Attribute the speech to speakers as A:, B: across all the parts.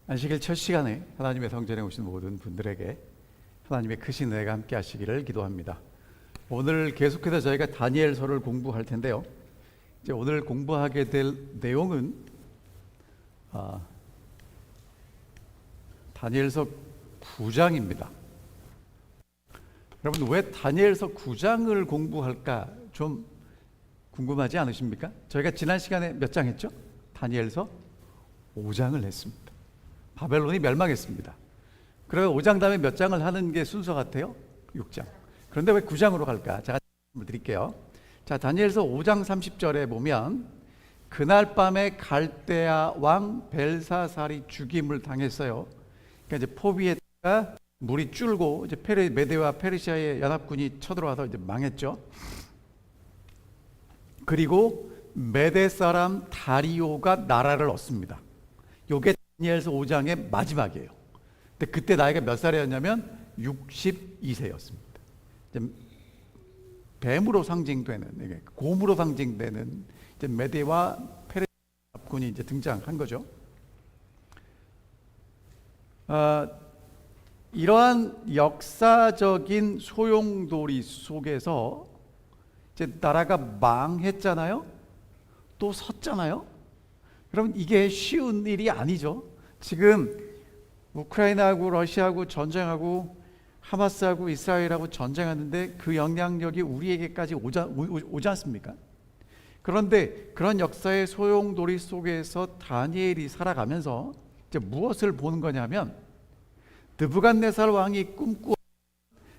A: 안식일 첫 시간에 하나님의 성전에 오신 모든 분들에게 하나님의 크신 은혜가 함께 하시기를 기도합니다. 오늘 계속해서 저희가 다니엘서를 공부할 텐데요. 이제 오늘 공부하게 될 내용은 다니엘서 9장입니다. 여러분, 왜 다니엘서 9장을 공부할까 좀 궁금하지 않으십니까? 저희가 지난 시간에 몇 장 했죠? 다니엘서 5장을 했습니다. 바벨론이 멸망했습니다. 그러면 5장 다음에 몇 장을 하는 게 순서 같아요? 6장. 그런데 왜 9장으로 갈까? 제가 말씀을 드릴게요. 자, 다니엘서 5장 30절에 보면 그날 밤에 갈대아 왕 벨사살이 죽임을 당했어요. 그러니까 이제 포비에다가 물이 줄고 이제 메데와 페르시아의 연합군이 쳐들어와서 이제 망했죠. 그리고 메데 사람 다리오가 나라를 얻습니다. 요게 다니엘서 5장의 마지막이에요. 근데 그때 나이가 몇 살이었냐면 62세였습니다. 뱀으로 상징되는, 곰으로 상징되는 이제 메데와 페르시아 군이 이제 등장한 거죠. 이러한 역사적인 소용돌이 속에서 이제 나라가 망했잖아요. 또 섰잖아요. 그럼 이게 쉬운 일이 아니죠. 지금 우크라이나하고 러시아하고 전쟁하고 하마스하고 이스라엘하고 전쟁하는데 그 영향력이 우리에게까지 오지 않습니까? 그런데 그런 역사의 소용돌이 속에서 다니엘이 살아가면서 이제 무엇을 보는 거냐면 느부갓네살 왕이 꿈꾸어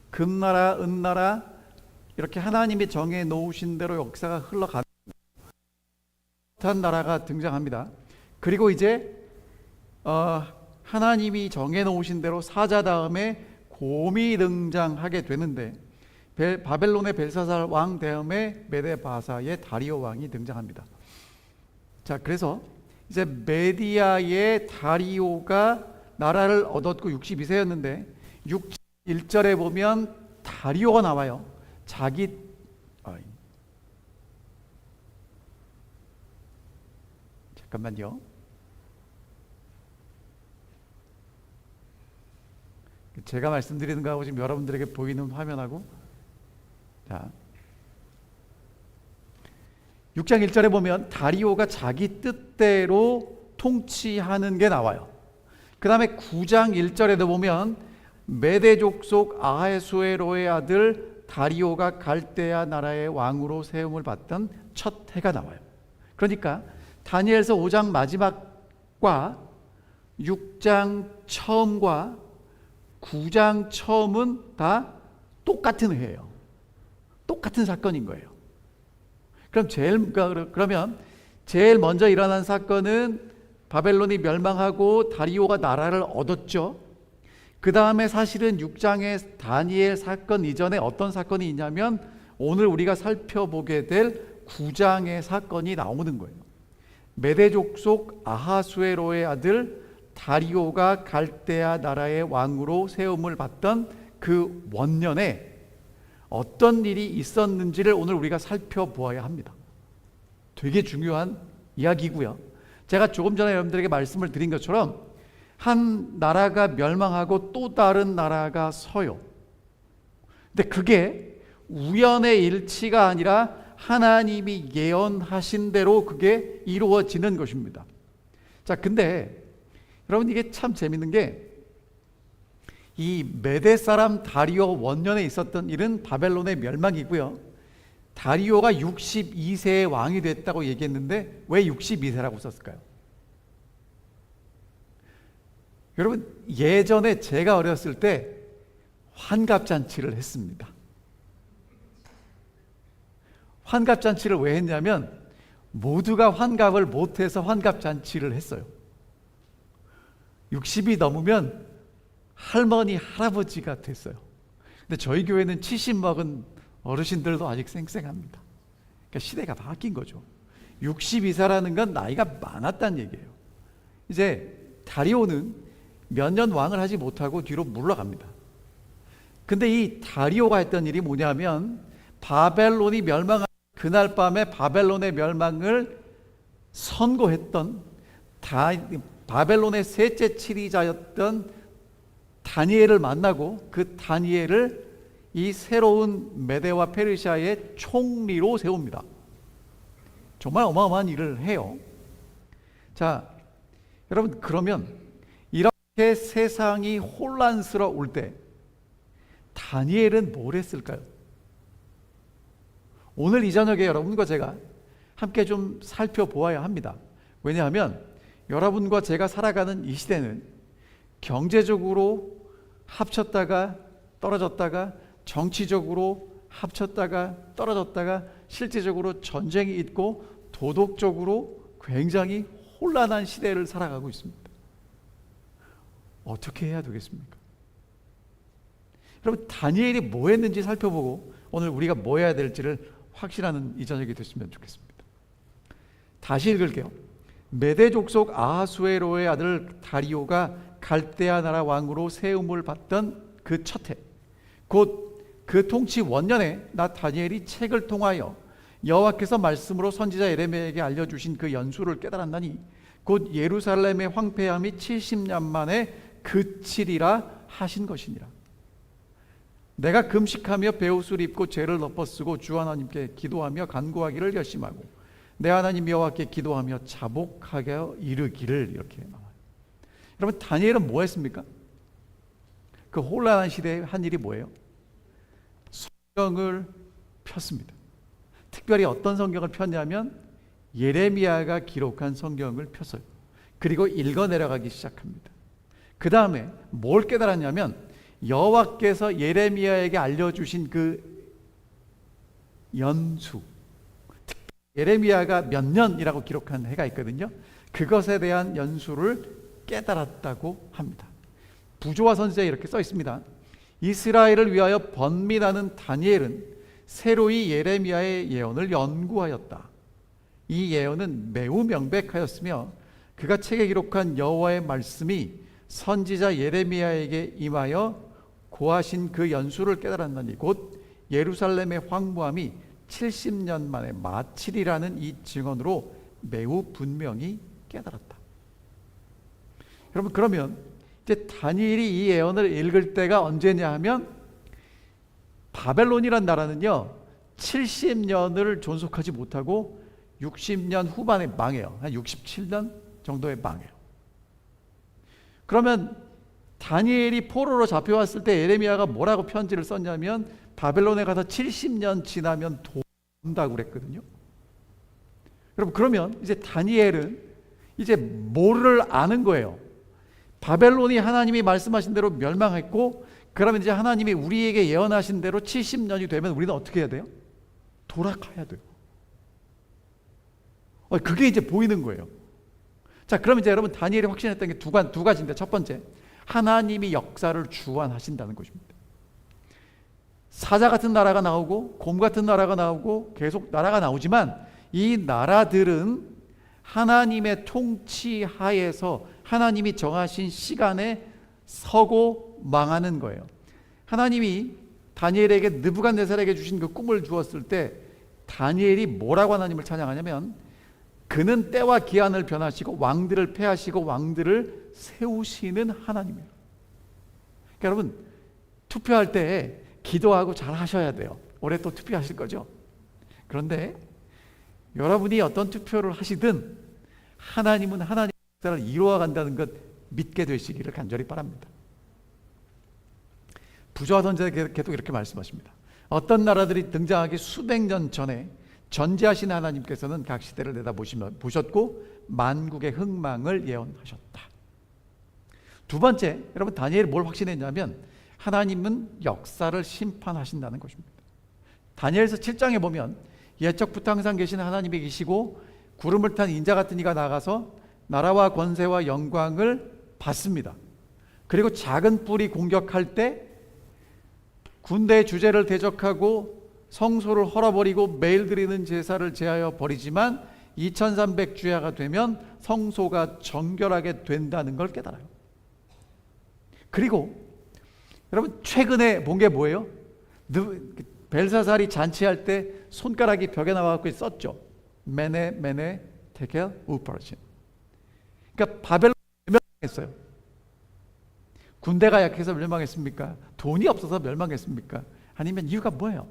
A: 금나라, 은나라 이렇게 하나님이 정해 놓으신 대로 역사가 흘러가는 듯한 나라가 등장합니다. 그리고 이제 하나님이 정해 놓으신 대로 사자 다음에 곰이 등장하게 되는데 바벨론의 벨사살 왕 다음에 메데바사의 다리오 왕이 등장합니다. 자, 그래서 이제 메디아의 다리오가 나라를 얻었고 62세였는데 1절에 보면 다리오가 나와요. 잠깐만요. 제가 말씀드리는 거하고 지금 여러분들에게 보이는 화면하고, 자, 6장 1절에 보면 다리오가 자기 뜻대로 통치하는 게 나와요. 그 다음에 9장 1절에도 보면 메대 족속 아하수에로의 아들 다리오가 갈대아 나라의 왕으로 세움을 받던 첫 해가 나와요. 그러니까 다니엘서 5장 마지막과 6장 처음과 9장 처음은 다 똑같은 해예요. 똑같은 사건인 거예요. 그러면 제일 먼저 일어난 사건은 바벨론이 멸망하고 다리오가 나라를 얻었죠. 그 다음에 사실은 6장의 다니엘 사건 이전에 어떤 사건이 있냐면 오늘 우리가 살펴보게 될 9장의 사건이 나오는 거예요. 메대 족속 아하수에로의 아들 다리오가 갈대아 나라의 왕으로 세움을 받던 그 원년에 어떤 일이 있었는지를 오늘 우리가 살펴보아야 합니다. 되게 중요한 이야기고요. 제가 조금 전에 여러분들에게 말씀을 드린 것처럼 한 나라가 멸망하고 또 다른 나라가 서요. 근데 그게 우연의 일치가 아니라 하나님이 예언하신 대로 그게 이루어지는 것입니다. 자, 근데 여러분 이게 참 재밌는 게 이 메대 사람 다리오 원년에 있었던 일은 바벨론의 멸망이고요. 다리오가 62세의 왕이 됐다고 얘기했는데 왜 62세라고 썼을까요? 여러분, 예전에 제가 어렸을 때 환갑잔치를 했습니다. 환갑잔치를 왜 했냐면 모두가 환갑을 못해서 환갑잔치를 했어요. 60이 넘으면 할머니, 할아버지가 됐어요. 근데 저희 교회는 70 먹은 어르신들도 아직 쌩쌩합니다. 그러니까 시대가 바뀐 거죠. 62세라는 건 나이가 많았다는 얘기예요. 이제 다리오는 몇 년 왕을 하지 못하고 뒤로 물러갑니다. 근데 이 다리오가 했던 일이 뭐냐면 바벨론이 멸망한 그날 밤에 바벨론의 멸망을 선고했던 바벨론의 셋째 치리자였던 다니엘을 만나고 그 다니엘을 이 새로운 메대와 페르시아의 총리로 세웁니다. 정말 어마어마한 일을 해요. 자, 여러분, 그러면 이렇게 세상이 혼란스러울 때 다니엘은 뭘 했을까요? 오늘 이 저녁에 여러분과 제가 함께 좀 살펴보아야 합니다. 왜냐하면 여러분과 제가 살아가는 이 시대는 경제적으로 합쳤다가 떨어졌다가, 정치적으로 합쳤다가 떨어졌다가, 실제적으로 전쟁이 있고 도덕적으로 굉장히 혼란한 시대를 살아가고 있습니다. 어떻게 해야 되겠습니까? 여러분, 다니엘이 뭐 했는지 살펴보고 오늘 우리가 뭐 해야 될지를 확신하는 이 저녁이 됐으면 좋겠습니다. 다시 읽을게요. 메대 족속 아하수에로의 아들 다리오가 갈대아 나라 왕으로 세움을 받던 그 첫 해, 곧 그 통치 원년에 나 다니엘이 책을 통하여 여호와께서 말씀으로 선지자 예레미야에게 알려주신 그 연수를 깨달았나니 곧 예루살렘의 황폐함이 70년 만에 그치리라 하신 것이니라. 내가 금식하며 베옷을 입고 죄를 덮어쓰고 주 하나님께 기도하며 간구하기를 결심하고 내 하나님 여호와께 기도하며 자복하게 이르기를. 이렇게 나와요. 여러분, 다니엘은 뭐 했습니까? 그 혼란한 시대에 한 일이 뭐예요? 성경을 폈습니다. 특별히 어떤 성경을 폈냐면 예레미야가 기록한 성경을 폈어요. 그리고 읽어 내려가기 시작합니다. 그 다음에 뭘 깨달았냐면 여호와께서 예레미야에게 알려주신 그 연수, 예레미야가 몇 년이라고 기록한 해가 있거든요. 그것에 대한 연수를 깨달았다고 합니다. 부조와 선지자에 이렇게 써 있습니다. 이스라엘을 위하여 번민하는 다니엘은 새로이 예레미야의 예언을 연구하였다. 이 예언은 매우 명백하였으며 그가 책에 기록한 여호와의 말씀이 선지자 예레미야에게 임하여 고하신 그 연수를 깨달았나니 곧 예루살렘의 황무함이 70년 만에 마치리라는 이 증언으로 매우 분명히 깨달았다. 여러분, 그러면 이제 다니엘이 이 예언을 읽을 때가 언제냐 하면 바벨론이란 나라는요 70년을 존속하지 못하고 60년 후반에 망해요. 한 67년 정도에 망해요. 그러면 다니엘이 포로로 잡혀왔을 때 예레미야가 뭐라고 편지를 썼냐면 바벨론에 가서 70년 지나면 돈다고 그랬거든요. 여러분, 그러면 이제 다니엘은 이제 뭐를 아는 거예요? 바벨론이 하나님이 말씀하신 대로 멸망했고, 그러면 이제 하나님이 우리에게 예언하신 대로 70년이 되면 우리는 어떻게 해야 돼요? 돌아가야 돼요. 그게 이제 보이는 거예요. 자, 그럼 이제 여러분, 다니엘이 확신했던 게 두 가지인데, 첫 번째, 하나님이 역사를 주관하신다는 것입니다. 사자 같은 나라가 나오고 곰 같은 나라가 나오고 계속 나라가 나오지만 이 나라들은 하나님의 통치 하에서 하나님이 정하신 시간에 서고 망하는 거예요. 하나님이 다니엘에게 느부갓네살에게 주신 그 꿈을 주었을 때 다니엘이 뭐라고 하나님을 찬양하냐면 그는 때와 기한을 변하시고 왕들을 패하시고 왕들을 세우시는 하나님이에요. 그러니까 여러분, 투표할 때 기도하고 잘 하셔야 돼요. 올해 또 투표하실 거죠? 그런데 여러분이 어떤 투표를 하시든 하나님은 하나님의 역사를 이루어 간다는 것 믿게 되시기를 간절히 바랍니다. 부조와 선지자께도 이렇게 말씀하십니다. 어떤 나라들이 등장하기 수백 년 전에 전지하신 하나님께서는 각 시대를 내다보셨고 만국의 흥망을 예언하셨다. 두 번째, 여러분, 다니엘이 뭘 확신했냐면 하나님은 역사를 심판하신다는 것입니다. 다니엘서 7장에 보면 옛적부터 항상 계신 하나님이 계시고 구름을 탄 인자 같은 이가 나가서 나라와 권세와 영광을 받습니다. 그리고 작은 뿔이 공격할 때 군대의 주제를 대적하고 성소를 헐어버리고 매일 드리는 제사를 제하여 버리지만 2300주야가 되면 성소가 정결하게 된다는 걸 깨달아요. 그리고 여러분, 최근에 본 게 뭐예요? 벨사살이 잔치할 때 손가락이 벽에 나와서 썼죠. 메네 테켈 우퍼르신. 그러니까 바벨론 멸망했어요? 군대가 약해서 멸망했습니까? 돈이 없어서 멸망했습니까? 아니면 이유가 뭐예요?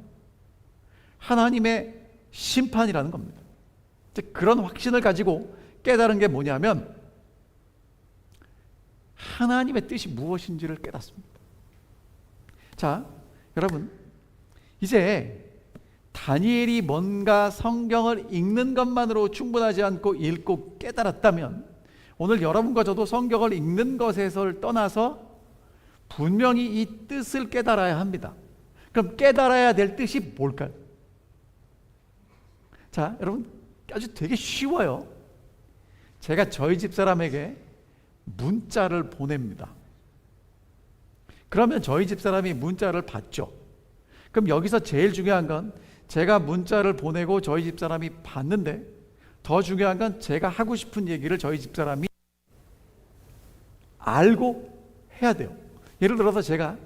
A: 하나님의 심판이라는 겁니다. 그런 확신을 가지고 깨달은 게 뭐냐면 하나님의 뜻이 무엇인지를 깨닫습니다. 자, 여러분, 이제 다니엘이 뭔가 성경을 읽는 것만으로 충분하지 않고 읽고 깨달았다면 오늘 여러분과 저도 성경을 읽는 것에서 떠나서 분명히 이 뜻을 깨달아야 합니다. 그럼 깨달아야 될 뜻이 뭘까요? 자, 여러분, 아주 되게 쉬워요. 제가 저희 집사람에게 문자를 보냅니다. 그러면 저희 집사람이 문자를 받죠. 그럼 여기서 제일 중요한 건 제가 문자를 보내고 저희 집사람이 받는데, 더 중요한 건 제가 하고 싶은 얘기를 저희 집사람이 알고 해야 돼요. 예를 들어서 제가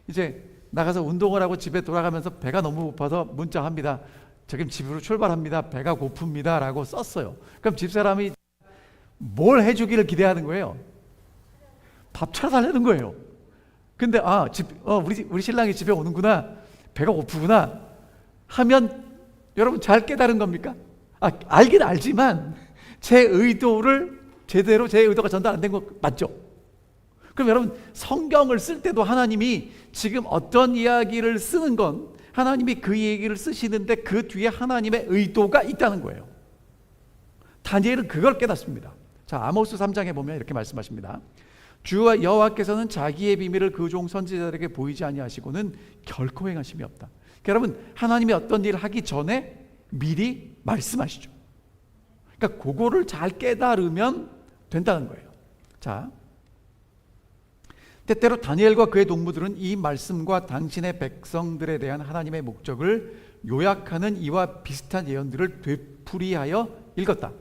A: 이제 나가서 운동을 하고 집에 돌아가면서 배가 너무 고파서 문자합니다. 지금 집으로 출발합니다. 배가 고픕니다. 라고 썼어요. 그럼 집사람이 뭘 해주기를 기대하는 거예요? 밥 차려달라는 거예요. 근데 우리 신랑이 집에 오는구나, 배가 고프구나 하면 여러분 잘 깨달은 겁니까? 알긴 알지만 제 의도가 전달 안 된 거 맞죠? 그럼 여러분, 성경을 쓸 때도 하나님이 지금 어떤 이야기를 쓰는 건 하나님이 그 얘기를 쓰시는데 그 뒤에 하나님의 의도가 있다는 거예요. 다니엘은 그걸 깨닫습니다. 자, 아모스 3장에 보면 이렇게 말씀하십니다. 주 여호와께서는 자기의 비밀을 그 종 선지자들에게 보이지 아니하시고는 결코 행하심이 없다. 그러니까 여러분, 하나님이 어떤 일을 하기 전에 미리 말씀하시죠. 그러니까 그거를 잘 깨달으면 된다는 거예요. 자, 때때로 다니엘과 그의 동무들은 이 말씀과 당신의 백성들에 대한 하나님의 목적을 요약하는 이와 비슷한 예언들을 되풀이하여 읽었다.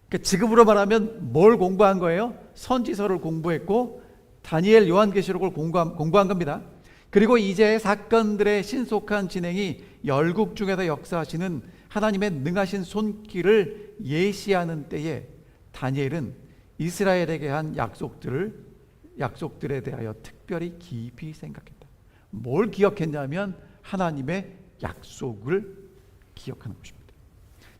A: 그러니까 지금으로 말하면 뭘 공부한 거예요? 선지서를 공부했고 다니엘 요한계시록을 공부한 겁니다. 그리고 이제 사건들의 신속한 진행이 열국 중에서 역사하시는 하나님의 능하신 손길을 예시하는 때에 다니엘은 이스라엘에게 한 약속들에 대하여 특별히 깊이 생각했다. 뭘 기억했냐면 하나님의 약속을 기억하는 것입니다.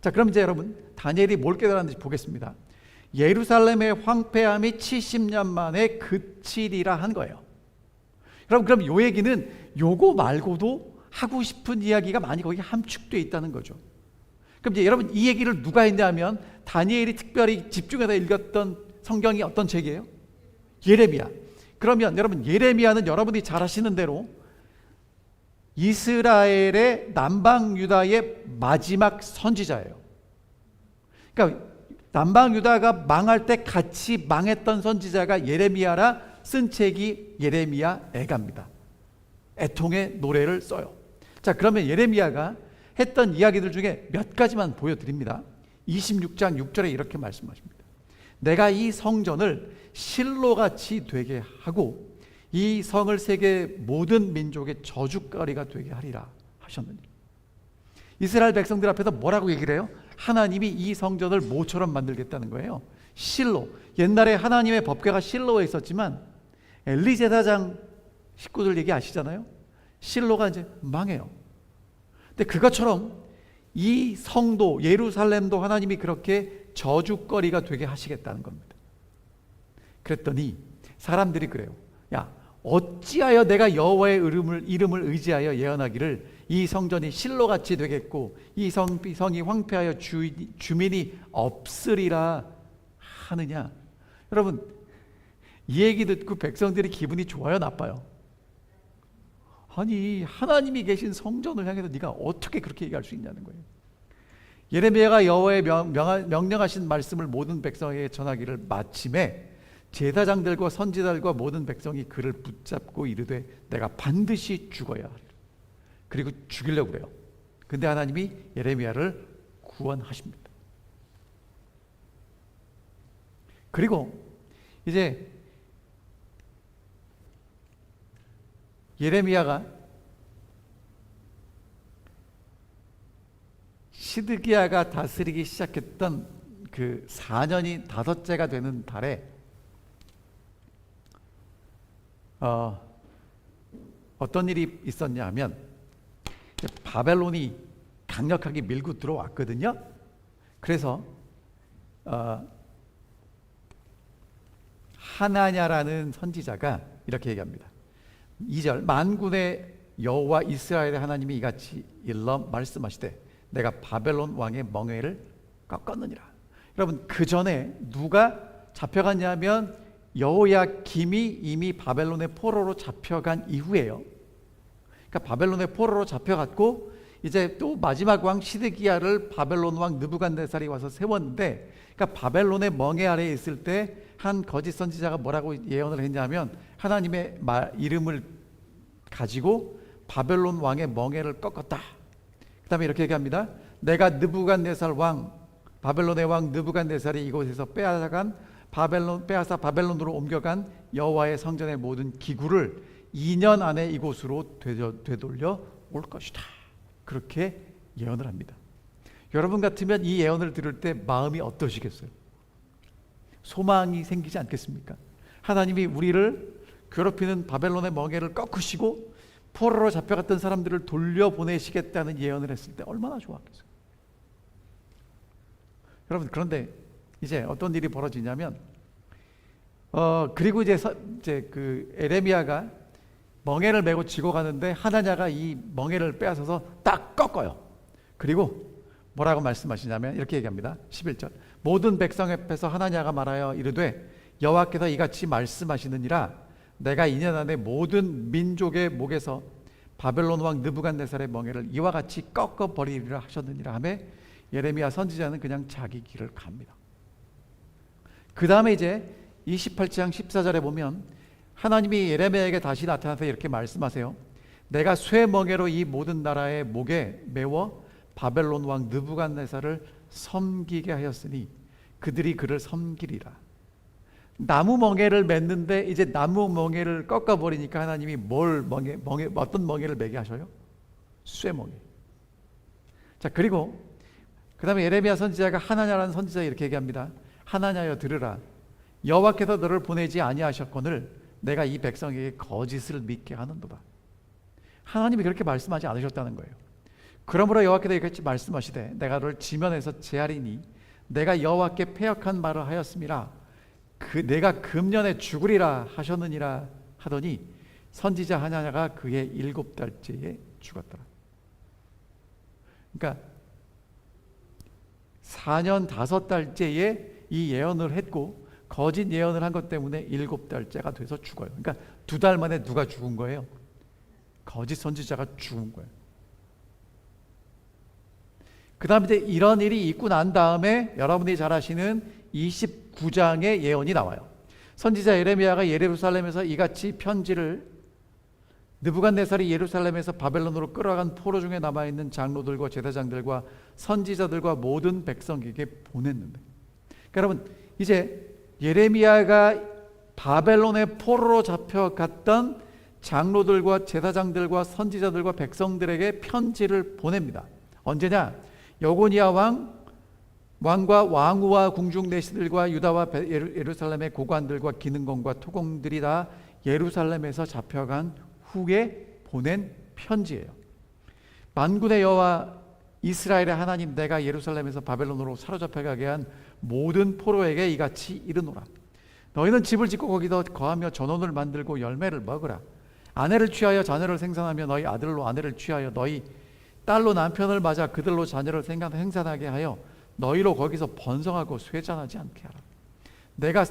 A: 자, 그럼 이제 여러분, 다니엘이 뭘 깨달았는지 보겠습니다. 예루살렘의 황폐함이 70년 만에 그치리라 한 거예요. 여러분, 그럼 요 얘기는 요거 말고도 하고 싶은 이야기가 많이 거기 함축되어 있다는 거죠. 그럼 이제 여러분, 이 얘기를 누가 했냐면 다니엘이 특별히 집중해서 읽었던 성경이 어떤 책이에요? 예레미야. 그러면 여러분, 예레미야는 여러분이 잘 아시는 대로 이스라엘의 남방 유다의 마지막 선지자예요. 그러니까 남방 유다가 망할 때 같이 망했던 선지자가 예레미야라 쓴 책이 예레미야 애가입니다. 애통의 노래를 써요. 자, 그러면 예레미야가 했던 이야기들 중에 몇 가지만 보여드립니다. 26장 6절에 이렇게 말씀하십니다. 내가 이 성전을 실로같이 되게 하고 이 성을 세계 모든 민족의 저주거리가 되게 하리라 하셨느니. 이스라엘 백성들 앞에서 뭐라고 얘기를 해요? 하나님이 이 성전을 뭐처럼 만들겠다는 거예요? 실로. 옛날에 하나님의 법궤가 실로에 있었지만 엘리 제사장 식구들 얘기 아시잖아요? 실로가 이제 망해요. 근데 그것처럼 이 성도 예루살렘도 하나님이 그렇게 저주거리가 되게 하시겠다는 겁니다. 그랬더니 사람들이 그래요. 야, 어찌하여 내가 여호와의 이름을 의지하여 예언하기를 이 성전이 실로같이 되겠고 이 성이 황폐하여 주민이 없으리라 하느냐. 여러분, 이 얘기 듣고 백성들이 기분이 좋아요, 나빠요? 아니, 하나님이 계신 성전을 향해서 네가 어떻게 그렇게 얘기할 수 있냐는 거예요. 예레미야가 여호와의 명령하신 말씀을 모든 백성에게 전하기를 마침에 제사장들과 선지자들과 모든 백성이 그를 붙잡고 이르되 내가 반드시 죽어야 하리라. 그리고 죽이려고 그래요. 근데 하나님이 예레미야를 구원하십니다. 그리고 이제 예레미야가 시드기야가 다스리기 시작했던 그 4년이 5째가 되는 달에 어떤 일이 있었냐면 바벨론이 강력하게 밀고 들어왔거든요. 그래서 하나냐라는 선지자가 이렇게 얘기합니다. 2절, 만군의 여호와 이스라엘의 하나님이 이같이 일러 말씀하시되 내가 바벨론 왕의 멍에를 꺾었느니라. 여러분, 그 전에 누가 잡혀갔냐면 여호야김이 이미 바벨론의 포로로 잡혀간 이후에요. 그러니까 바벨론의 포로로 잡혀갔고 이제 또 마지막 왕 시드기야를 바벨론 왕 느부갓네살이 와서 세웠는데, 그러니까 바벨론의 멍에 아래에 있을 때 한 거짓 선지자가 뭐라고 예언을 했냐면 하나님의 이름을 가지고 바벨론 왕의 멍에를 꺾었다. 그 다음에 이렇게 얘기합니다. 내가 느부갓네살 왕, 바벨론의 왕 느부갓네살이 이곳에서 빼앗아 바벨론으로 옮겨간 여호와의 성전의 모든 기구를 2년 안에 이곳으로 되돌려 올 것이다. 그렇게 예언을 합니다. 여러분 같으면 이 예언을 들을 때 마음이 어떠시겠어요? 소망이 생기지 않겠습니까? 하나님이 우리를 괴롭히는 바벨론의 멍에를 꺾으시고 포로로 잡혀갔던 사람들을 돌려보내시겠다는 예언을 했을 때 얼마나 좋았겠어요. 여러분, 그런데 이제 어떤 일이 벌어지냐면 그리고 이제 그 에레미야가 멍에를 메고 지고 가는데 하나냐가 이 멍에를 빼앗아서 딱 꺾어요. 그리고 뭐라고 말씀하시냐면 이렇게 얘기합니다. 11절, 모든 백성 앞에서 하나냐가 말하여 이르되 여호와께서 이같이 말씀하시느니라 내가 2년 안에 모든 민족의 목에서 바벨론 왕 느부갓네살의 멍에를 이와 같이 꺾어버리리라 하셨느니라 하며 예레미야 선지자는 그냥 자기 길을 갑니다. 그 다음에 이제 28장 14절에 보면 하나님이 예레미야에게 다시 나타나서 이렇게 말씀하세요. 내가 쇠 멍에로 이 모든 나라의 목에 메워 바벨론 왕 느부갓네살을 섬기게 하였으니 그들이 그를 섬기리라. 나무 멍에를 맸는데 이제 나무 멍에를 꺾어버리니까 하나님이 어떤 멍에를 매게 하셔요? 쇠 멍에. 자, 그리고 그 다음에 예레미야 선지자가 하나냐라는 선지자 이렇게 얘기합니다. 하나냐여 들으라. 여호와께서 너를 보내지 아니하셨거늘 내가 이 백성에게 거짓을 믿게 하는도다. 하나님이 그렇게 말씀하지 않으셨다는 거예요. 그러므로 여호와께서 이같이 말씀하시되 내가 너를 지면에서 제하리니 내가 여호와께 패역한 말을 하였음이라. 내가 금년에 죽으리라 하셨느니라 하더니 선지자 하나냐가 그의 7달째에 죽었더라. 그러니까 4년 5달째에 이 예언을 했고 거짓 예언을 한 것 때문에 7달째가 돼서 죽어요. 그러니까 2달 만에 누가 죽은 거예요? 거짓 선지자가 죽은 거예요. 그 다음에 이제 이런 일이 있고 난 다음에 여러분이 잘 아시는 29장의 예언이 나와요. 선지자 예레미야가 예루살렘에서 이같이 편지를 느부갓네살이 예루살렘에서 바벨론으로 끌어간 포로 중에 남아있는 장로들과 제사장들과 선지자들과 모든 백성에게 보냈는데, 그러니까 여러분 이제 예레미야가 바벨론의 포로로 잡혀갔던 장로들과 제사장들과 선지자들과 백성들에게 편지를 보냅니다. 언제냐? 여고니아 왕과 왕후와 궁중 내시들과 유다와 예루살렘의 고관들과 기능공과 토공들이 다 예루살렘에서 잡혀간 후에 보낸 편지예요. 만군의 여호와 이스라엘의 하나님 내가 예루살렘에서 바벨론으로 사로잡혀가게 한 모든 포로에게 이같이 이르노라. 너희는 집을 짓고 거기서 거하며 전원을 만들고 열매를 먹으라. 아내를 취하여 자녀를 생산하며 너희 아들로 아내를 취하여 너희 딸로 남편을 맞아 그들로 자녀를 생산하게 하여 너희로 거기서 번성하고 쇠잔하지 않게 하라.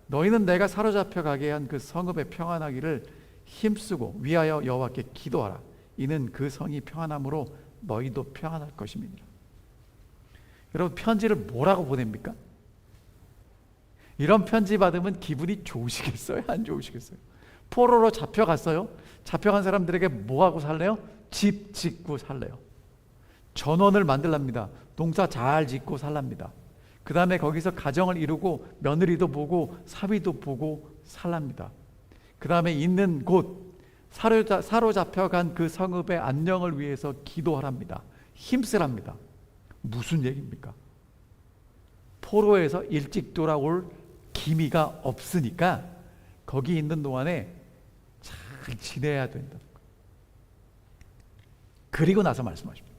A: 너희는 내가 사로잡혀 가게 한 그 성읍에 평안하기를 힘쓰고 위하여 여호와께 기도하라. 이는 그 성이 평안함으로 너희도 평안할 것임이니라. 여러분, 편지를 뭐라고 보냅니까? 이런 편지 받으면 기분이 좋으시겠어요? 안 좋으시겠어요? 포로로 잡혀갔어요. 잡혀간 사람들에게 뭐하고 살래요? 집 짓고 살래요. 전원을 만들랍니다. 농사 잘 짓고 살랍니다. 그 다음에 거기서 가정을 이루고 며느리도 보고 사위도 보고 살랍니다. 그 다음에 있는 곳 사로잡혀간 그 성읍의 안녕을 위해서 기도하랍니다. 힘쓰랍니다. 무슨 얘기입니까? 포로에서 일찍 돌아올 기미가 없으니까 거기 있는 동안에 잘 지내야 된다는 거예요. 그리고 나서 말씀하십니다.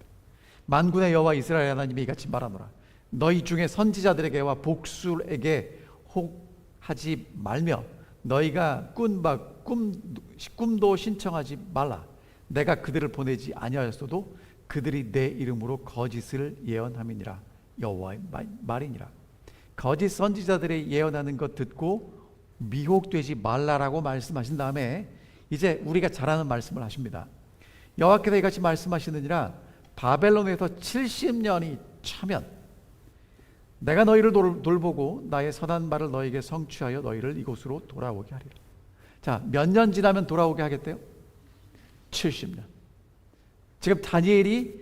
A: 만군의 여호와 이스라엘 하나님이 이같이 말하노라. 너희 중에 선지자들에게와 복술에게 혹하지 말며 너희가 꿈도 신청하지 말라. 내가 그들을 보내지 아니하였어도 그들이 내 이름으로 거짓을 예언함이니라. 여호와의 말이니라. 거짓 선지자들의 예언하는 것 듣고 미혹되지 말라라고 말씀하신 다음에 이제 우리가 잘 아는 말씀을 하십니다. 여호와께서 이같이 말씀하시느니라. 바벨론에서 70년이 차면 내가 너희를 돌보고 나의 선한 말을 너희에게 성취하여 너희를 이곳으로 돌아오게 하리라. 자, 몇 년 지나면 돌아오게 하겠대요? 70년. 지금 다니엘이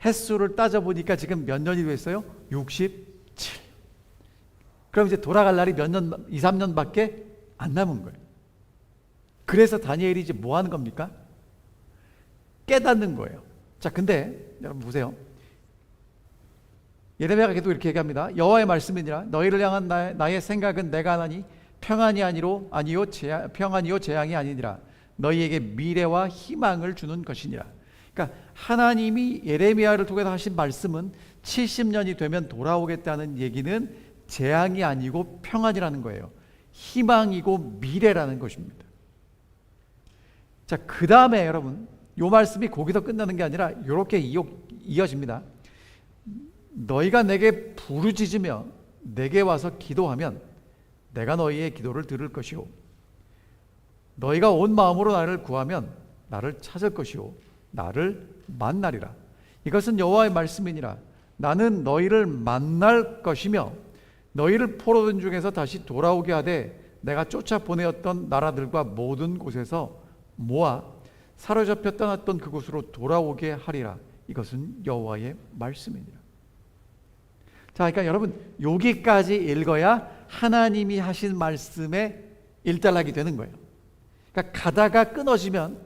A: 횟수를 따져보니까 지금 몇 년이 됐어요? 67. 그럼 이제 돌아갈 날이 몇 년, 2, 3년밖에 안 남은 거예요. 그래서 다니엘이 이제 뭐 하는 겁니까? 깨닫는 거예요. 자, 근데 여러분 보세요. 예레미야가 계속 이렇게 얘기합니다. 여호와의 말씀이니라. 너희를 향한 나의 생각은 내가 하나니 평안이요 재앙이 아니니라. 너희에게 미래와 희망을 주는 것이니라. 그러니까 하나님이 예레미야를 통해서 하신 말씀은 70년이 되면 돌아오겠다는 얘기는 재앙이 아니고 평안이라는 거예요. 희망이고 미래라는 것입니다. 자, 그 다음에 여러분 이 말씀이 거기서 끝나는 게 아니라 이렇게 이어집니다. 너희가 내게 부르짖으며 내게 와서 기도하면 내가 너희의 기도를 들을 것이요 너희가 온 마음으로 나를 구하면 나를 찾을 것이요 나를 만나리라. 이것은 여호와의 말씀이니라. 나는 너희를 만날 것이며 너희를 포로된 중에서 다시 돌아오게 하되 내가 쫓아 보내었던 나라들과 모든 곳에서 모아 사로잡혀 떠났던 그곳으로 돌아오게 하리라. 이것은 여호와의 말씀이니라. 자, 그러니까 여러분 여기까지 읽어야 하나님이 하신 말씀에 일단락이 되는 거예요. 그러니까 가다가 끊어지면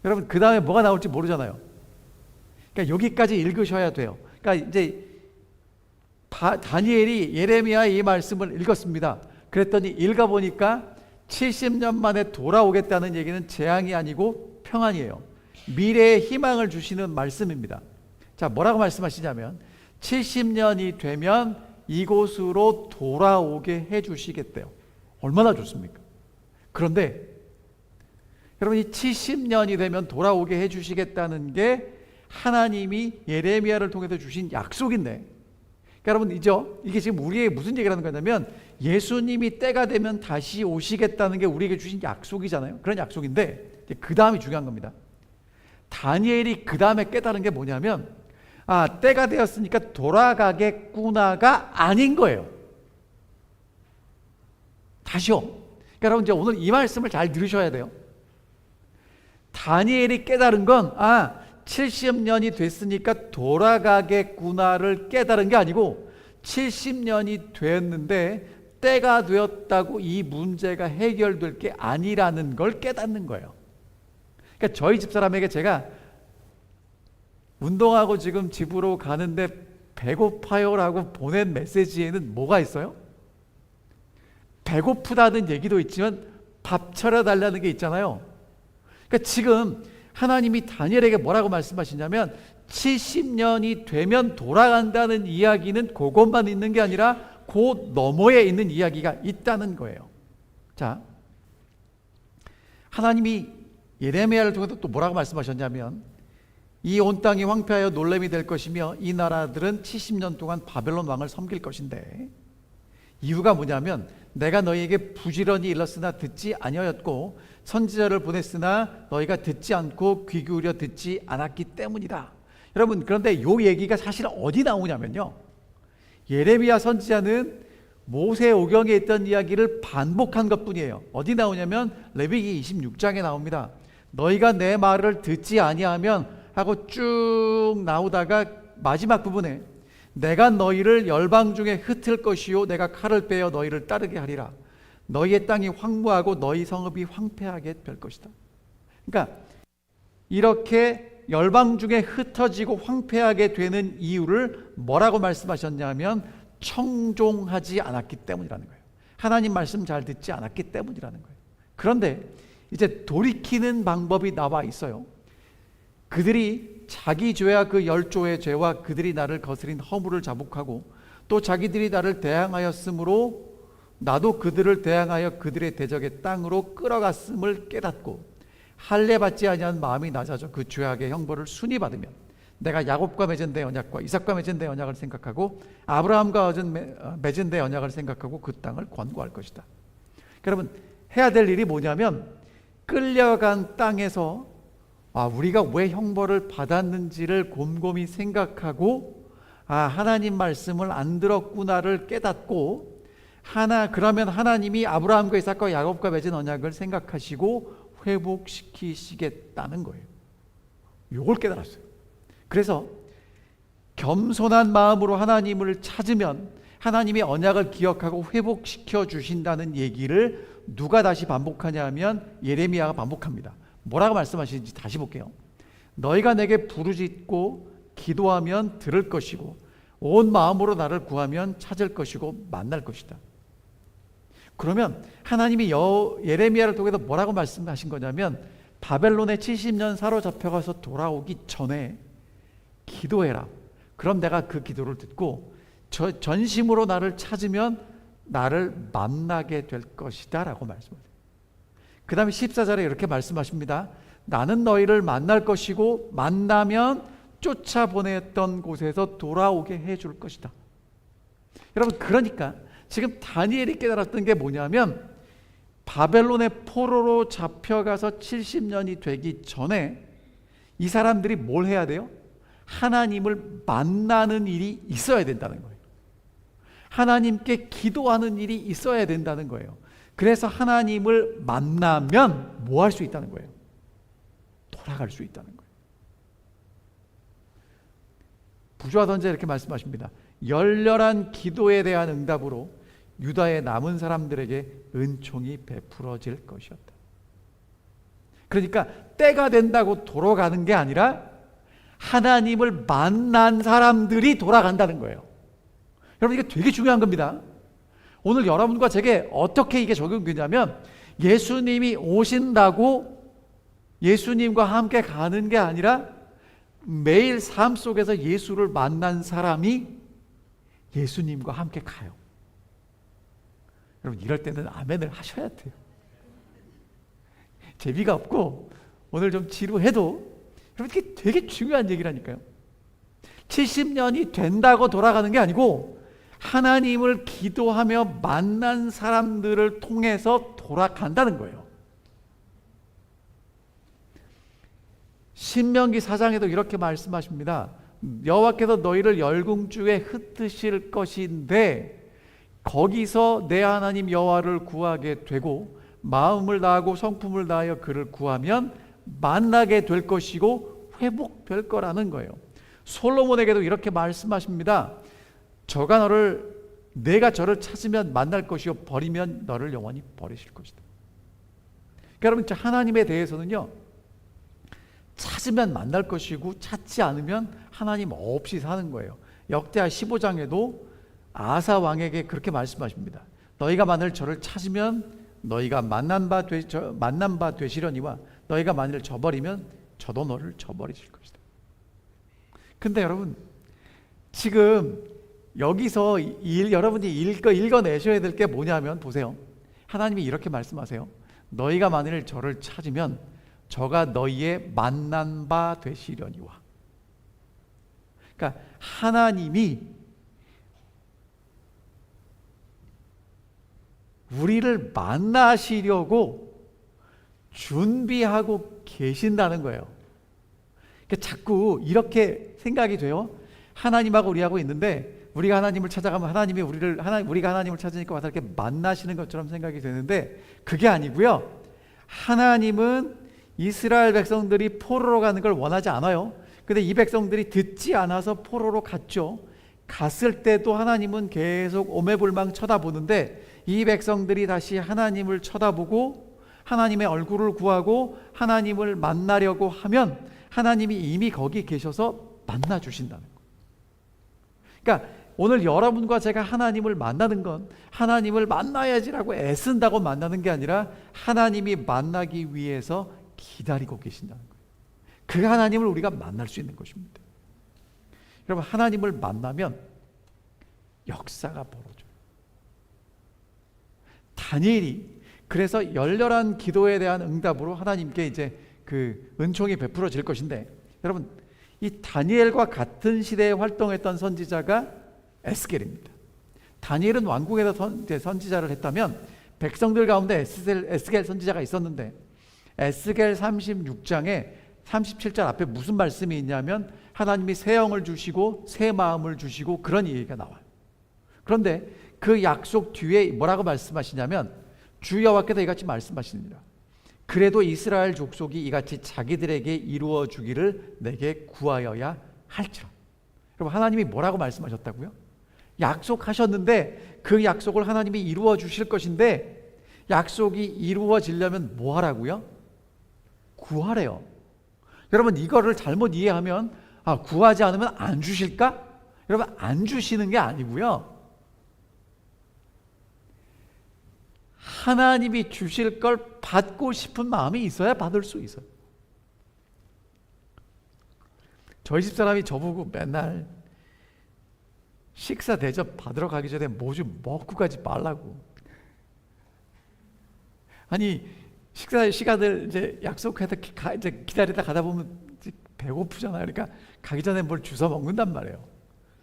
A: 여러분 그 다음에 뭐가 나올지 모르잖아요. 그러니까 여기까지 읽으셔야 돼요. 그러니까 이제 다니엘이 예레미야의 이 말씀을 읽었습니다. 그랬더니 읽어보니까 70년 만에 돌아오겠다는 얘기는 재앙이 아니고 평안이에요. 미래의 희망을 주시는 말씀입니다. 자, 뭐라고 말씀하시냐면 70년이 되면 이곳으로 돌아오게 해주시겠대요. 얼마나 좋습니까? 그런데 여러분 이 70년이 되면 돌아오게 해주시겠다는 게 하나님이 예레미야를 통해서 주신 약속인데, 그러니까 여러분 이게 지금 우리에게 무슨 얘기를 하는 거냐면 예수님이 때가 되면 다시 오시겠다는 게 우리에게 주신 약속이잖아요. 그런 약속인데 그 다음이 중요한 겁니다. 다니엘이 그 다음에 깨달은 게 뭐냐면 때가 되었으니까 돌아가겠구나가 아닌 거예요. 다시요. 그러니까 여러분 이제 오늘 이 말씀을 잘 들으셔야 돼요. 다니엘이 깨달은 건 70년이 됐으니까 돌아가겠구나를 깨달은 게 아니고 70년이 됐는데 때가 되었다고 이 문제가 해결될 게 아니라는 걸 깨닫는 거예요. 그러니까 저희 집사람에게 제가 운동하고 지금 집으로 가는데 배고파요 라고 보낸 메시지에는 뭐가 있어요? 배고프다는 얘기도 있지만 밥 차려달라는 게 있잖아요. 그러니까 지금 하나님이 다니엘에게 뭐라고 말씀하시냐면 70년이 되면 돌아간다는 이야기는 그것만 있는 게 아니라 그 너머에 있는 이야기가 있다는 거예요. 자, 하나님이 예레미야를 통해서 또 뭐라고 말씀하셨냐면 이 온 땅이 황폐하여 놀람이 될 것이며 이 나라들은 70년 동안 바벨론 왕을 섬길 것인데, 이유가 뭐냐면 내가 너희에게 부지런히 일렀으나 듣지 아니하였고 선지자를 보냈으나 너희가 듣지 않고 귀 기울여 듣지 않았기 때문이다. 여러분, 그런데 이 얘기가 사실 어디 나오냐면요, 예레미야 선지자는 모세 오경에 있던 이야기를 반복한 것뿐이에요. 어디 나오냐면 레위기 26장에 나옵니다. 너희가 내 말을 듣지 아니하면 하고 쭉 나오다가 마지막 부분에 내가 너희를 열방 중에 흩을 것이요 내가 칼을 빼어 너희를 따르게 하리라. 너희의 땅이 황무하고 너희 성읍이 황폐하게 될 것이다. 그러니까 이렇게 열방 중에 흩어지고 황폐하게 되는 이유를 뭐라고 말씀하셨냐면 청종하지 않았기 때문이라는 거예요. 하나님 말씀 잘 듣지 않았기 때문이라는 거예요. 그런데 이제 돌이키는 방법이 나와 있어요. 그들이 자기 죄와 그 열조의 죄와 그들이 나를 거스린 허물을 자복하고 또 자기들이 나를 대항하였으므로 나도 그들을 대항하여 그들의 대적의 땅으로 끌어갔음을 깨닫고 할례 받지 아니한 마음이 낮아져 그 죄악의 형벌을 순히 받으면 내가 야곱과 맺은 내 언약과 이삭과 맺은 내 언약을 생각하고 아브라함과 맺은 내 언약을 생각하고 그 땅을 권고할 것이다. 여러분, 해야 될 일이 뭐냐면 끌려간 땅에서 우리가 왜 형벌을 받았는지를 곰곰이 생각하고 하나님 말씀을 안 들었구나를 깨닫고 그러면 하나님이 아브라함과 이삭과 야곱과 맺은 언약을 생각하시고 회복시키시겠다는 거예요. 이걸 깨달았어요. 그래서 겸손한 마음으로 하나님을 찾으면 하나님의 언약을 기억하고 회복시켜 주신다는 얘기를 누가 다시 반복하냐 하면 예레미야가 반복합니다. 뭐라고 말씀하시는지 다시 볼게요. 너희가 내게 부르짖고 기도하면 들을 것이고 온 마음으로 나를 구하면 찾을 것이고 만날 것이다. 그러면 하나님이 예레미야를 통해서 뭐라고 말씀하신 거냐면 바벨론에 70년 사로잡혀가서 돌아오기 전에 기도해라. 그럼 내가 그 기도를 듣고 전심으로 나를 찾으면 나를 만나게 될 것이다 라고 말씀하세요. 그 다음에 14절에 이렇게 말씀하십니다. 나는 너희를 만날 것이고 만나면 쫓아보냈던 곳에서 돌아오게 해줄 것이다. 여러분, 그러니까 지금 다니엘이 깨달았던 게 뭐냐면 바벨론의 포로로 잡혀가서 70년이 되기 전에 이 사람들이 뭘 해야 돼요? 하나님을 만나는 일이 있어야 된다는 거예요. 하나님께 기도하는 일이 있어야 된다는 거예요. 그래서 하나님을 만나면 뭐 할 수 있다는 거예요? 돌아갈 수 있다는 거예요. 부조와 선지자 이렇게 말씀하십니다. 열렬한 기도에 대한 응답으로 유다의 남은 사람들에게 은총이 베풀어질 것이었다. 그러니까 때가 된다고 돌아가는 게 아니라 하나님을 만난 사람들이 돌아간다는 거예요. 여러분, 이게 되게 중요한 겁니다. 오늘 여러분과 제게 어떻게 이게 적용되냐면 예수님이 오신다고 예수님과 함께 가는 게 아니라 매일 삶 속에서 예수를 만난 사람이 예수님과 함께 가요. 여러분, 이럴 때는 아멘을 하셔야 돼요. 재미가 없고 오늘 좀 지루해도 여러분, 이게 되게 중요한 얘기라니까요. 70년이 된다고 돌아가는 게 아니고 하나님을 기도하며 만난 사람들을 통해서 돌아간다는 거예요. 신명기 4장에도 이렇게 말씀하십니다. 여호와께서 너희를 열궁중에 흩으실 것인데 거기서 내 하나님 여호와를 구하게 되고 마음을 다하고 성품을 다하여 그를 구하면 만나게 될 것이고 회복될 거라는 거예요. 솔로몬에게도 이렇게 말씀하십니다. 내가 저를 찾으면 만날 것이요 버리면 너를 영원히 버리실 것이다. 그러니까 여러분, 하나님에 대해서는요, 찾으면 만날 것이고 찾지 않으면 하나님 없이 사는 거예요. 역대하 15장에도 아사 왕에게 그렇게 말씀하십니다. 너희가 만일 저를 찾으면 너희가 만난 바 되시려니와 너희가 만일 저버리면 저도 너를 저버리실 것이다. 근데 여러분, 지금 여기서 여러분이 읽어내셔야 될 게 뭐냐면, 보세요. 하나님이 이렇게 말씀하세요. 너희가 만일 저를 찾으면 저가 너희의 만난 바 되시려니와. 그러니까 하나님이 우리를 만나시려고 준비하고 계신다는 거예요. 그러니까 자꾸 이렇게 생각이 돼요. 하나님하고 우리하고 있는데 우리가 하나님을 찾아가면 우리가 하나님을 찾으니까 와서 이렇게 만나시는 것처럼 생각이 되는데 그게 아니고요. 하나님은 이스라엘 백성들이 포로로 가는 걸 원하지 않아요. 근데 이 백성들이 듣지 않아서 포로로 갔죠. 갔을 때도 하나님은 계속 오매불망 쳐다보는데 이 백성들이 다시 하나님을 쳐다보고 하나님의 얼굴을 구하고 하나님을 만나려고 하면 하나님이 이미 거기 계셔서 만나 주신다는 거예요. 그러니까 오늘 여러분과 제가 하나님을 만나는 건 하나님을 만나야지라고 애쓴다고 만나는 게 아니라 하나님이 만나기 위해서 기다리고 계신다는 거예요. 그 하나님을 우리가 만날 수 있는 것입니다. 여러분, 하나님을 만나면 역사가 벌어져요. 다니엘이 그래서 열렬한 기도에 대한 응답으로 하나님께 이제 그 은총이 베풀어질 것인데, 여러분, 이 다니엘과 같은 시대에 활동했던 선지자가 에스겔입니다. 다니엘은 왕궁에서 선지자를 했다면 백성들 가운데 에스겔 선지자가 있었는데, 에스겔 36장에 37절 앞에 무슨 말씀이 있냐면 하나님이 새 영을 주시고 새 마음을 주시고 그런 얘기가 나와요. 그런데 그 약속 뒤에 뭐라고 말씀하시냐면 주 여호와께서 이같이 말씀하시느니라. 그래도 이스라엘 족속이 이같이 자기들에게 이루어 주기를 내게 구하여야 할지라. 여러분, 하나님이 뭐라고 말씀하셨다고요? 약속하셨는데 그 약속을 하나님이 이루어 주실 것인데, 약속이 이루어지려면 뭐 하라고요? 구하래요. 여러분, 이거를 잘못 이해하면 구하지 않으면 안 주실까? 여러분, 안 주시는 게 아니고요, 하나님이 주실 걸 받고 싶은 마음이 있어야 받을 수 있어요. 저희 집사람이 저보고 맨날 식사 대접 받으러 가기 전에 뭐 좀 먹고 가지 말라고. 아니, 식사 시간을 이제 약속해서 이제 기다리다 가다 보면 배고프잖아요. 그러니까 가기 전에 뭘 주워 먹는단 말이에요.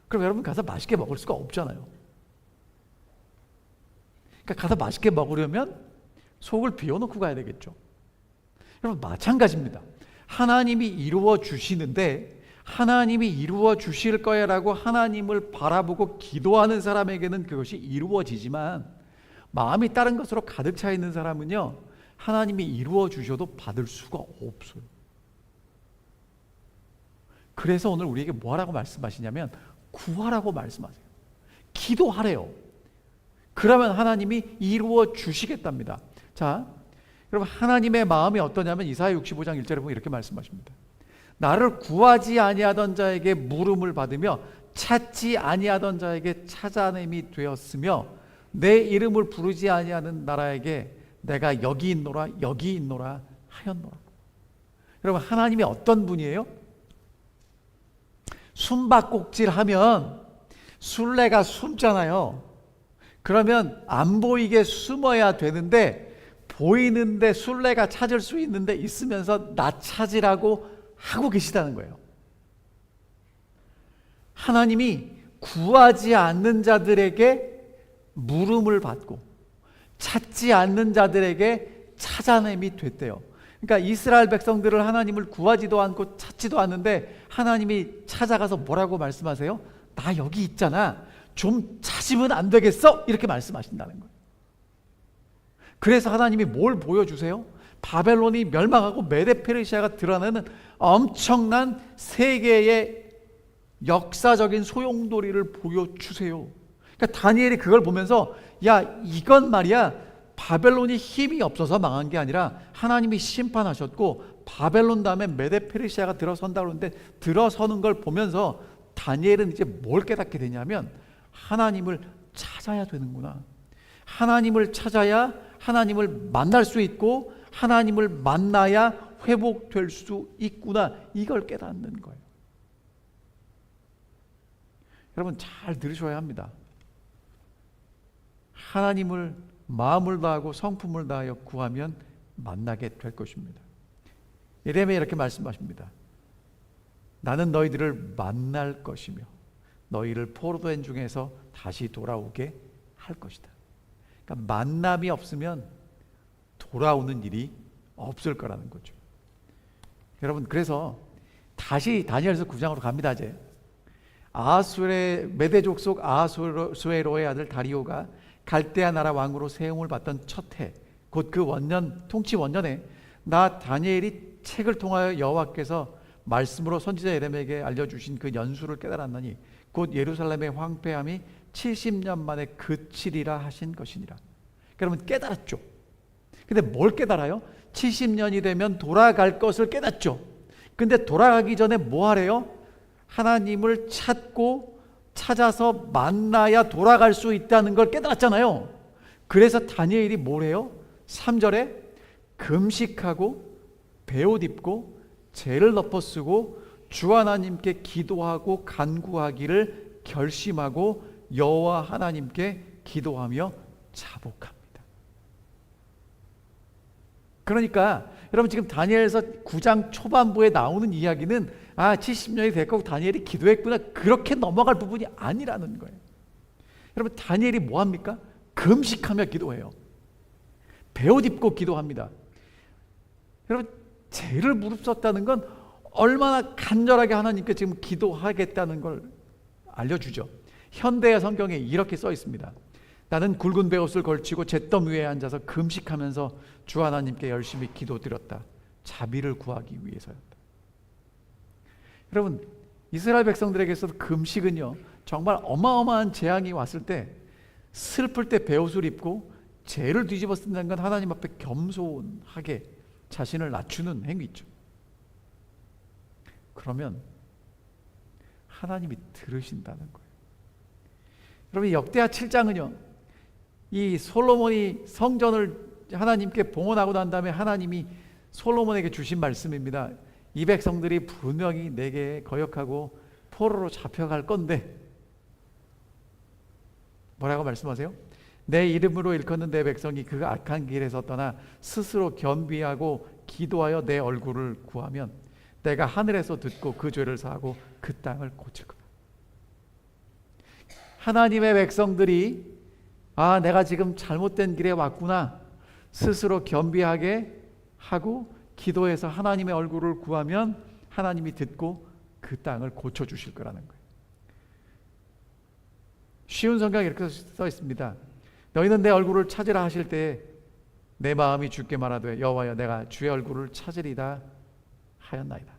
A: 그럼 여러분 가서 맛있게 먹을 수가 없잖아요. 그러니까 가서 맛있게 먹으려면 속을 비워놓고 가야 되겠죠. 여러분, 마찬가지입니다. 하나님이 이루어 주시는데, 하나님이 이루어 주실 거야라고 하나님을 바라보고 기도하는 사람에게는 그것이 이루어지지만, 마음이 다른 것으로 가득 차 있는 사람은요, 하나님이 이루어 주셔도 받을 수가 없어요. 그래서 오늘 우리에게 뭐하라고 말씀하시냐면 구하라고 말씀하세요. 기도하래요. 그러면 하나님이 이루어 주시겠답니다. 자, 여러분, 하나님의 마음이 어떠냐면 이사야 65장 1절에 보면 이렇게 말씀하십니다. 나를 구하지 아니하던 자에게 물음을 받으며 찾지 아니하던 자에게 찾아냄이 되었으며 내 이름을 부르지 아니하는 나라에게 내가 여기 있노라 여기 있노라 하였노라. 여러분, 하나님이 어떤 분이에요? 숨바꼭질 하면 술래가 숨잖아요. 그러면 안 보이게 숨어야 되는데 보이는데 술래가 찾을 수 있는데 있으면서 나 찾으라고 하고 계시다는 거예요. 하나님이 구하지 않는 자들에게 물음을 받고 찾지 않는 자들에게 찾아냄이 됐대요. 그러니까 이스라엘 백성들을 하나님을 구하지도 않고 찾지도 않는데 하나님이 찾아가서 뭐라고 말씀하세요? 나 여기 있잖아. 좀 찾으면 안 되겠어? 이렇게 말씀하신다는 거예요. 그래서 하나님이 뭘 보여주세요? 바벨론이 멸망하고 메데페르시아가 드러나는 엄청난 세계의 역사적인 소용돌이를 보여주세요. 그러니까 다니엘이 그걸 보면서 야, 이건 말이야, 바벨론이 힘이 없어서 망한 게 아니라 하나님이 심판하셨고 바벨론 다음에 메데페르시아가 들어선다 그러는데, 들어서는 걸 보면서 다니엘은 이제 뭘 깨닫게 되냐면 하나님을 찾아야 되는구나. 하나님을 찾아야 하나님을 만날 수 있고 하나님을 만나야 회복될 수 있구나. 이걸 깨닫는 거예요. 여러분, 잘 들으셔야 합니다. 하나님을 마음을 다하고 성품을 다하여 구하면 만나게 될 것입니다. 예레미야 이렇게 말씀하십니다. 나는 너희들을 만날 것이며 너희를 포로된 중에서 다시 돌아오게 할 것이다. 그러니까 만남이 없으면 돌아오는 일이 없을 거라는 거죠. 여러분, 그래서 다시 다니엘서 9장으로 갑니다. 이제 아하수의 메대 족속 아하수에로의 아들 다리오가 갈대아 나라 왕으로 세움을 받던 첫 해, 곧 그 원년 통치 원년에 나 다니엘이 책을 통하여 여호와께서 말씀으로 선지자 예레미야에게 알려주신 그 연수를 깨달았나니 곧 예루살렘의 황폐함이 70년 만에 그치리라 하신 것이니라. 여러분, 깨달았죠. 근데 뭘 깨달아요? 70년이 되면 돌아갈 것을 깨닫죠. 근데 돌아가기 전에 뭐 하래요? 하나님을 찾고 찾아서 만나야 돌아갈 수 있다는 걸 깨달았잖아요. 그래서 다니엘이 뭘 해요? 3절에 금식하고 베옷 입고 재를 덮어 쓰고 주 하나님께 기도하고 간구하기를 결심하고 여호와 하나님께 기도하며 자복합니다. 그러니까 여러분 지금 다니엘서 9장 초반부에 나오는 이야기는 70년이 됐고 다니엘이 기도했구나 그렇게 넘어갈 부분이 아니라는 거예요. 여러분 다니엘이 뭐합니까? 금식하며 기도해요. 베옷 입고 기도합니다. 여러분 죄를 무릅썼다는 건 얼마나 간절하게 하나님께 지금 기도하겠다는 걸 알려주죠. 현대의 성경에 이렇게 써 있습니다. 나는 굵은 베옷을 걸치고 잿더미 위에 앉아서 금식하면서 주 하나님께 열심히 기도드렸다. 자비를 구하기 위해서였다. 여러분 이스라엘 백성들에게서 금식은요 정말 어마어마한 재앙이 왔을 때 슬플 때 베옷을 입고 죄를 뒤집어 쓴다는 건 하나님 앞에 겸손하게 자신을 낮추는 행위죠. 그러면 하나님이 들으신다는 거예요. 여러분 역대하 7장은요 이 솔로몬이 성전을 하나님께 봉헌하고 난 다음에 하나님이 솔로몬에게 주신 말씀입니다. 이 백성들이 분명히 내게 거역하고 포로로 잡혀갈 건데 뭐라고 말씀하세요? 내 이름으로 일컫는 내 백성이 그 악한 길에서 떠나 스스로 겸비하고 기도하여 내 얼굴을 구하면 내가 하늘에서 듣고 그 죄를 사하고 그 땅을 고칠 거다. 하나님의 백성들이 내가 지금 잘못된 길에 왔구나 스스로 겸비하게 하고 기도해서 하나님의 얼굴을 구하면 하나님이 듣고 그 땅을 고쳐주실 거라는 거예요. 쉬운 성경에 이렇게 써 있습니다. 너희는 내 얼굴을 찾으라 하실 때에 내 마음이 주께 말하되 여호와여 내가 주의 얼굴을 찾으리다 하였나이다.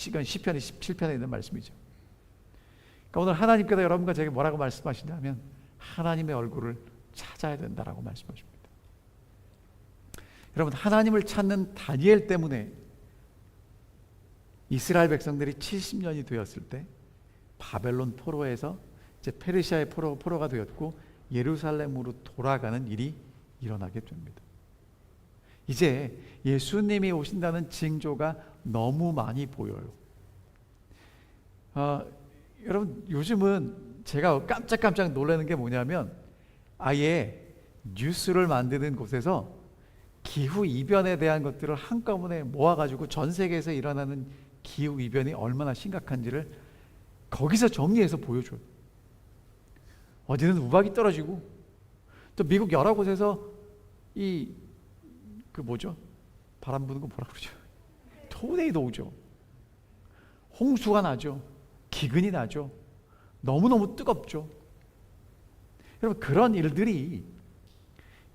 A: 이건 시편 17편에 있는 말씀이죠. 그러니까 오늘 하나님께서 여러분과 제게 뭐라고 말씀하시냐면 하나님의 얼굴을 찾아야 된다라고 말씀하십니다. 여러분 하나님을 찾는 다니엘 때문에 이스라엘 백성들이 70년이 되었을 때 바벨론 포로에서 이제 페르시아의 포로가 되었고 예루살렘으로 돌아가는 일이 일어나게 됩니다. 이제 예수님이 오신다는 징조가 너무 많이 보여요. 여러분 요즘은 제가 깜짝깜짝 놀라는 게 뭐냐면 아예 뉴스를 만드는 곳에서 기후이변에 대한 것들을 한꺼번에 모아가지고 전 세계에서 일어나는 기후이변이 얼마나 심각한지를 거기서 정리해서 보여줘요. 어디는 우박이 떨어지고 또 미국 여러 곳에서 바람 부는 거 뭐라 그러죠? 토네이도 오죠. 홍수가 나죠. 기근이 나죠. 너무너무 뜨겁죠. 여러분 그런 일들이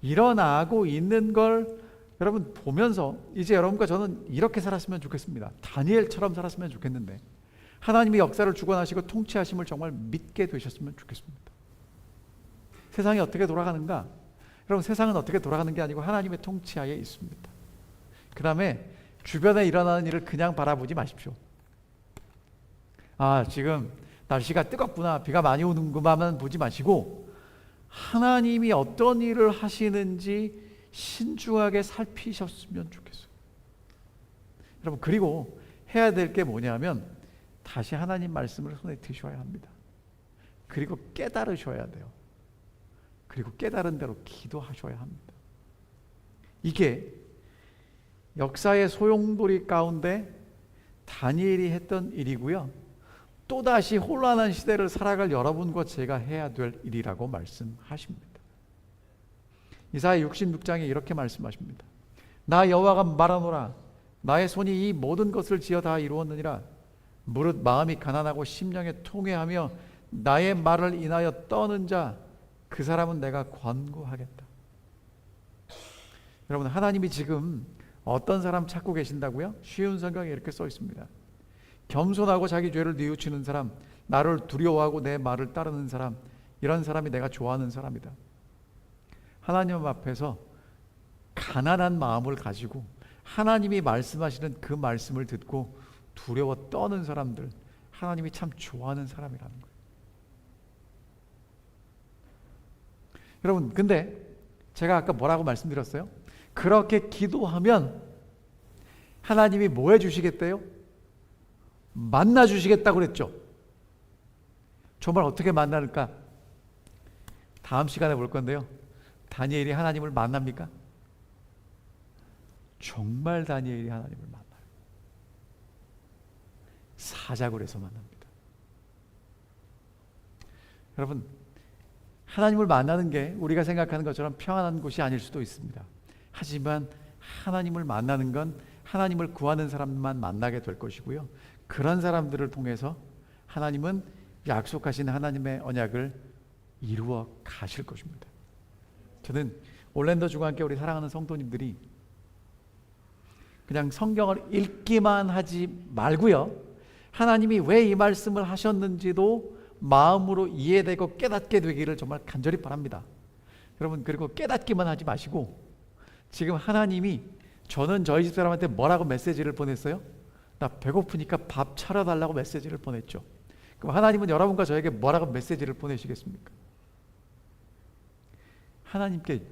A: 일어나고 있는 걸 여러분 보면서 이제 여러분과 저는 이렇게 살았으면 좋겠습니다. 다니엘처럼 살았으면 좋겠는데 하나님이 역사를 주관하시고 통치하심을 정말 믿게 되셨으면 좋겠습니다. 세상이 어떻게 돌아가는가? 여러분 세상은 어떻게 돌아가는 게 아니고 하나님의 통치하에 있습니다. 그 다음에 주변에 일어나는 일을 그냥 바라보지 마십시오. 지금 날씨가 뜨겁구나 비가 많이 오는구만 보지 마시고 하나님이 어떤 일을 하시는지 신중하게 살피셨으면 좋겠어요. 여러분 그리고 해야 될 게 뭐냐면 다시 하나님 말씀을 손에 드셔야 합니다. 그리고 깨달으셔야 돼요. 그리고 깨달은 대로 기도하셔야 합니다. 이게 역사의 소용돌이 가운데 다니엘이 했던 일이고요. 또다시 혼란한 시대를 살아갈 여러분과 제가 해야 될 일이라고 말씀하십니다. 이사야 66장에 이렇게 말씀하십니다. 나 여호와가 말하노라 나의 손이 이 모든 것을 지어 다 이루었느니라. 무릇 마음이 가난하고 심령에 통회하며 나의 말을 인하여 떠는 자 그 사람은 내가 권고하겠다. 여러분 하나님이 지금 어떤 사람 찾고 계신다고요? 쉬운 성경에 이렇게 써 있습니다. 겸손하고 자기 죄를 뉘우치는 사람, 나를 두려워하고 내 말을 따르는 사람, 이런 사람이 내가 좋아하는 사람이다. 하나님 앞에서 가난한 마음을 가지고 하나님이 말씀하시는 그 말씀을 듣고 두려워 떠는 사람들, 하나님이 참 좋아하는 사람이라는 거예요. 여러분, 근데 제가 아까 뭐라고 말씀드렸어요? 그렇게 기도하면 하나님이 뭐 해주시겠대요? 만나 주시겠다고 그랬죠. 정말 어떻게 만날까? 다음 시간에 볼 건데요. 다니엘이 하나님을 만납니까? 정말 다니엘이 하나님을 만나요. 사자굴에서 만납니다. 여러분, 하나님을 만나는 게 우리가 생각하는 것처럼 평안한 곳이 아닐 수도 있습니다. 하지만 하나님을 만나는 건 하나님을 구하는 사람만 만나게 될 것이고요. 그런 사람들을 통해서 하나님은 약속하신 하나님의 언약을 이루어 가실 것입니다. 저는 올랜도 중앙교회 우리 사랑하는 성도님들이 그냥 성경을 읽기만 하지 말고요, 하나님이 왜 이 말씀을 하셨는지도 마음으로 이해되고 깨닫게 되기를 정말 간절히 바랍니다. 여러분, 그리고 깨닫기만 하지 마시고, 지금 하나님이 저는 저희 집 사람한테 뭐라고 메시지를 보냈어요? 나 배고프니까 밥 차려달라고 메시지를 보냈죠. 그럼 하나님은 여러분과 저에게 뭐라고 메시지를 보내시겠습니까? 하나님께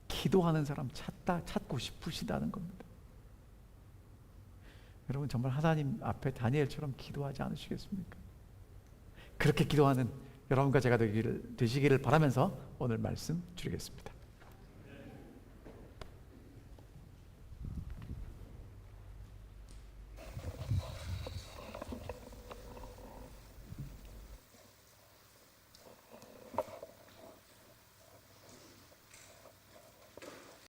A: 기도하는 사람 찾고 싶으시다는 겁니다. 여러분, 정말 하나님 앞에 다니엘처럼 기도하지 않으시겠습니까? 그렇게 기도하는 여러분과 제가 되시기를 바라면서 오늘 말씀 드리겠습니다.